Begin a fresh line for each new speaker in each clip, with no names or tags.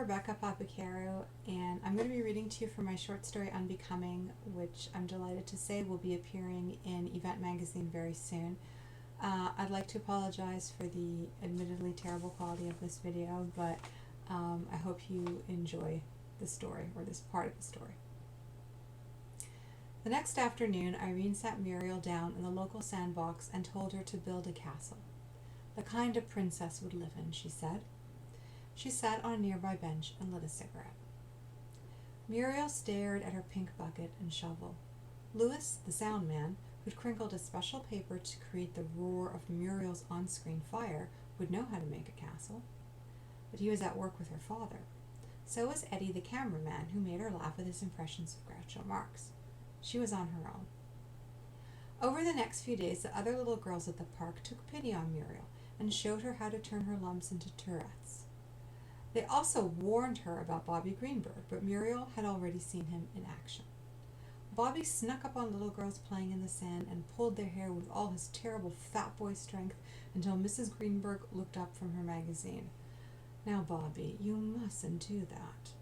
Rebecca Papacuru, and I'm going to be reading to you from my short story Unbecoming, which I'm delighted to say will be appearing in Event Magazine very soon. I'd like to apologize for the admittedly terrible quality of this video, but I hope you enjoy the story, or this part of the story. The next afternoon, Irene sat Muriel down in the local sandbox and told her to build a castle. The kind a princess would live in, she said. She sat on a nearby bench and lit a cigarette. Muriel stared at her pink bucket and shovel. Louis, the sound man, who'd crinkled a special paper to create the roar of Muriel's on-screen fire, would know how to make a castle. But he was at work with her father. So was Eddie, the cameraman, who made her laugh with his impressions of Groucho Marx. She was on her own. Over the next few days, the other little girls at the park took pity on Muriel and showed her how to turn her lumps into Tourette's. They also warned her about Bobby Greenberg, but Muriel had already seen him in action. Bobby snuck up on little girls playing in the sand and pulled their hair with all his terrible fat boy strength until Mrs. Greenberg looked up from her magazine. "Now, Bobby, you mustn't do that."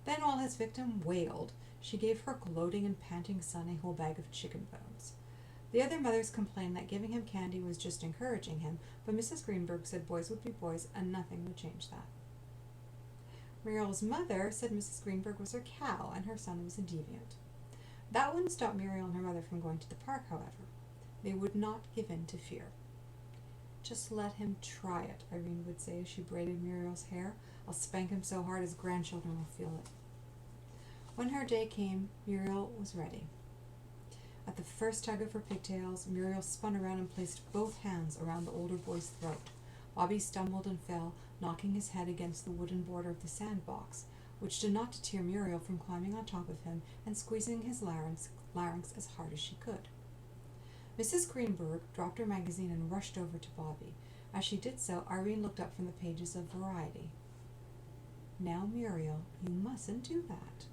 Then, while his victim wailed, she gave her gloating and panting son a whole bag of chicken bones. The other mothers complained that giving him candy was just encouraging him, but Mrs. Greenberg said boys would be boys and nothing would change that. Muriel's mother said Mrs. Greenberg was her cow and her son was a deviant. That wouldn't stop Muriel and her mother from going to the park, however. They would not give in to fear. "Just let him try it," Irene would say as she braided Muriel's hair. "I'll spank him so hard his grandchildren will feel it." When her day came, Muriel was ready. At the first tug of her pigtails, Muriel spun around and placed both hands around the older boy's throat. Bobby stumbled and fell, knocking his head against the wooden border of the sandbox, which did not deter Muriel from climbing on top of him and squeezing his larynx as hard as she could. Mrs. Greenberg dropped her magazine and rushed over to Bobby. As she did so, Irene looked up from the pages of Variety. "Now, Muriel, you mustn't do that."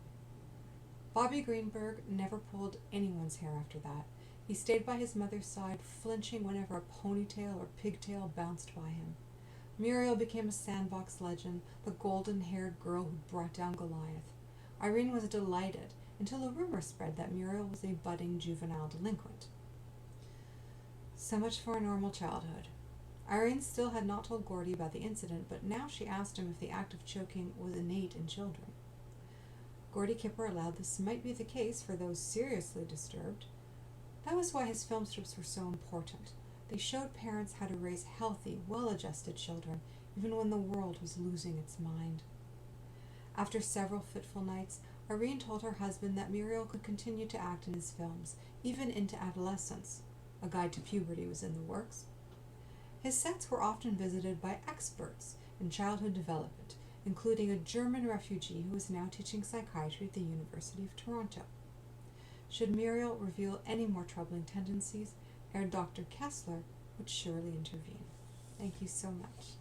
Bobby Greenberg never pulled anyone's hair after that. He stayed by his mother's side, flinching whenever a ponytail or pigtail bounced by him. Muriel became a sandbox legend, the golden-haired girl who brought down Goliath. Irene was delighted, until a rumor spread that Muriel was a budding juvenile delinquent. So much for a normal childhood. Irene still had not told Gordy about the incident, but now she asked him if the act of choking was innate in children. Gordy Kipper allowed this might be the case for those seriously disturbed. That was why his film strips were so important. They showed parents how to raise healthy, well-adjusted children, even when the world was losing its mind. After several fitful nights, Irene told her husband that Muriel could continue to act in his films, even into adolescence. A guide to puberty was in the works. His sets were often visited by experts in childhood development, including a German refugee who is now teaching psychiatry at the University of Toronto. Should Muriel reveal any more troubling tendencies, Dr. Kessler would surely intervene. Thank you so much.